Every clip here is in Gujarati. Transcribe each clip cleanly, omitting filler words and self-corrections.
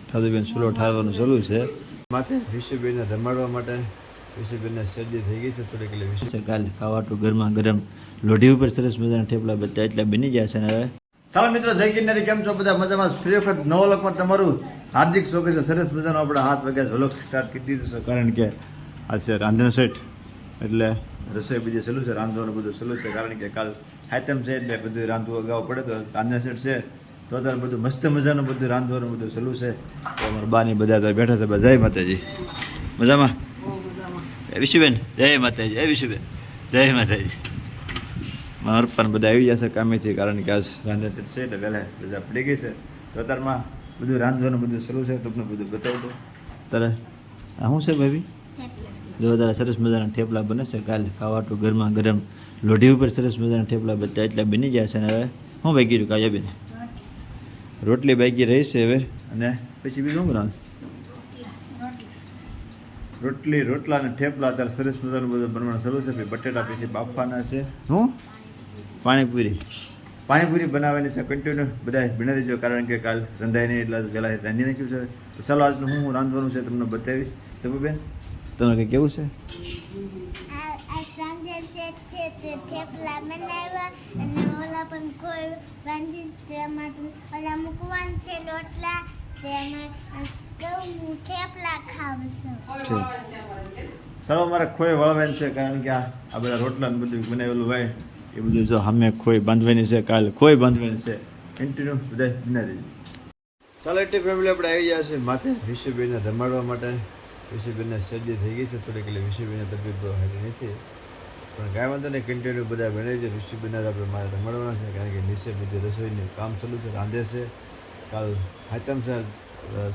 ઠાદુબેન ચૂલો ઠારવાનું ચાલુ છે માથે વિશુબેનને રમાડવા માટે. વિશુબેનને શરદી થઈ ગઈ છે થોડીક, એટલે વિશુ કાલે ખાવાટું ગરમા ગરમ લોઢી ઉપર સરસ મજાના થેપલા બધા એટલા બની જાય છે ને. હવે ચાલો મિત્રો, જય ગિરનારી, કેમ છો બધા? મજામાં? ફરી વખત નવો લોકમાં તમારું હાર્દિક સ્વાગત છે. સરસ મજાનો આપણે 7 વાગ્યા વ્લોગ સ્ટાર્ટ કરી દીધો છે, કારણ કે આ છે રાંધણ સેટ, એટલે રસોઈ બીજી સલું છે, રાંધવાનું બધું સલું છે, કારણ કે કાલ આઈટમ છે એટલે બધું રાંધવું અગાઉ પડે. તો રાંધણ સેટ છે તો અત્યારે બધું મસ્ત મજાનું બધું રાંધવાનું બધું સલું છે. તો અમારા બાની બધા બેઠા હતા. જય માતાજી. મજામાં? વિશુબેન જય માતાજી. જય વિશુબેન જય માતાજી. મારા પણ બધા આવી જશે કામેથી, કારણ કે આજ રાંધણ સેટ છે એટલે પહેલાં રજા પડી ગઈ છે. તો અત્યારમાં બધું રાંધવાનું બધું સલું છે, તમને બધું બતાવી દો. તારે આ શું છે ભાભી? જો તારા સરસ મજાના થેપલા બને છે. કાલે ખાવાટું ગરમા ગરમ લોઢી ઉપર સરસ મજાના થેપલા બધા એટલા બની જાય છે. ને હવે શું બાકી રહ્યું કાયાબેન? રોટલી બાકી રહી છે હવે, અને પછી બીજું શું બનાવશે? રોટલી, રોટલા અને થેપલા અત્યારે સરસ મજાનું બધું બનવાનું શરૂ છે. પછી બટેટા પછી બાફવાના છે. શું? પાણીપુરી બનાવવાની છે. કન્ટિન્યુ બધા બની રહેજો, કારણ કે કાલ રંધાઈ નહીં એટલે પહેલાં રાંધી નાખ્યું છે. તો ચાલો આજનું હું રાંધવાનું છે તમને બતાવીશ. તમે બેન તમે કંઈ કેવું છે? થેપલા બનાવ્યા અને ઓલા પણ કોઈ વાંધી તેમાં ઓલા મૂકવાનું છે લોટલા, તેમાં હું થેપલા ખાવું છું. ચાલો અમારે ખોઈ વળવાની છે, કારણ કે આ બધા રોટલા ને બધું બનાવેલું હોય એ બધું જો અમે ખોઈ બાંધવાની છે. કાલે ખોઈ બાંધવાની છે. કન્ટિન્યુ બધા બનાવી દેજો. ચાલો એટલી ફેમિલી આપણે આવી ગયા છે માથે વિશુબેનને રમાડવા માટે. વિશુબેનને શરદી થઈ ગઈ છે થોડીક, એટલે વિશુબેનની તબિયત બહુ સારી નથી, પણ કાંઈ વાંધો નહીં, કન્ટિન્યુ બધા બનાવી છે. વિશુબેનને આપણે મારે રમાડવાના છે, કારણ કે નીચે બધી રસોઈનું કામ ચાલુ છે, રાંધે છે. કાલ હાથમ છે,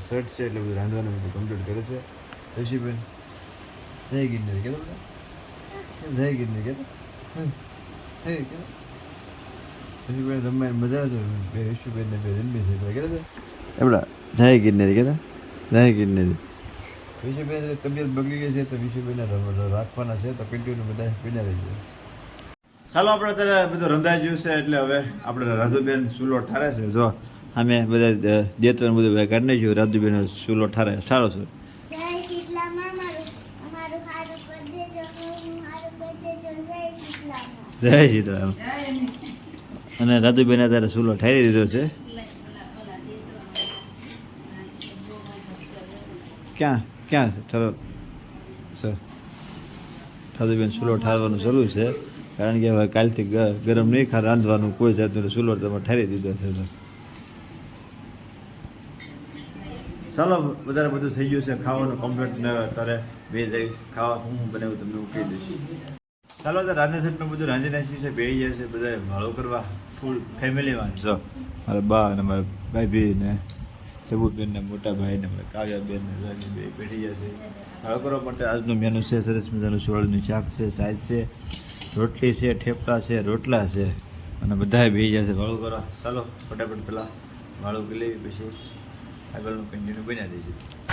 શર્ટ છે, એટલે બધું રાંધવાનું બધું કમ્પ્લીટ કરે છે. વિશુબેન જય ગિરનારી કહેતો બધા, જય ગિરનારી કહેતો, વિશુબેન રમવાની મજા આવે છે. બે વિશુબેનને બે રમી છે કહેતો એમડા, જય ગિરનારી કહેતા, જય ગિરનારી. વિશુબેન તબિયત બગડી ગઈ છે તો વિશુબેનને રાખવાના છે, તો કન્ટિન્યુ બધા પીના રહી જાય. ચાલો આપણે અત્યારે બધું રંધાઈ ગયું છે, એટલે હવે આપણે રાજુબેન ચૂલો ઠારે છે. જો અમે બધા દેતવાનું બધું કાઢી નાખ્યું. રાજુબેન ચૂલો ઠારે સારો છે. જય સીતારામ. અને રાજુબેન અત્યારે ચૂલો ઠારી દીધો છે. ક્યાં ક્યાં છે ઠરો સર? રાજુબેન ચૂલો ઠારવાનું શરૂ છે, કારણ કે હવે કાલથી ગરમ નહીં રાંધવાનું કોઈ જાતનું ચૂલો તમે ઠારી દીધો છે. ચાલો વધારે બધું થઈ ગયું છે, ખાવાનું કમ્પ્લીટ ને અત્યારે બે જઈ ખાવા હું બનાવ્યું તમને હું કહી દઈશ. ચાલો તો રાંધણ સેટનું બધું રાંધી નાખ્યું છે, બે જાય છે બધા ભાળો કરવા ફૂલ ફેમિલીમાં. જો મારા બા અને મારા ભાઈ ને સબુબેન ને મોટા ભાઈ ને મારા કાવ્યાબેન ને બે બેઠી ગયા છે ભાળો કરવા માટે. આજનું મેનુ છે સરસ મજાનું સોળનું શાક છે, સાઈઝ છે, રોટલી છે, થેપલા છે, રોટલા છે, અને બધાએ બે જાય છે ભાળો કરવા. ચાલો ફટાફટ પહેલાં ભાળો કરી લેવી, પછી આગળનું કન્ટિન્યુ બનાવી દઈશું.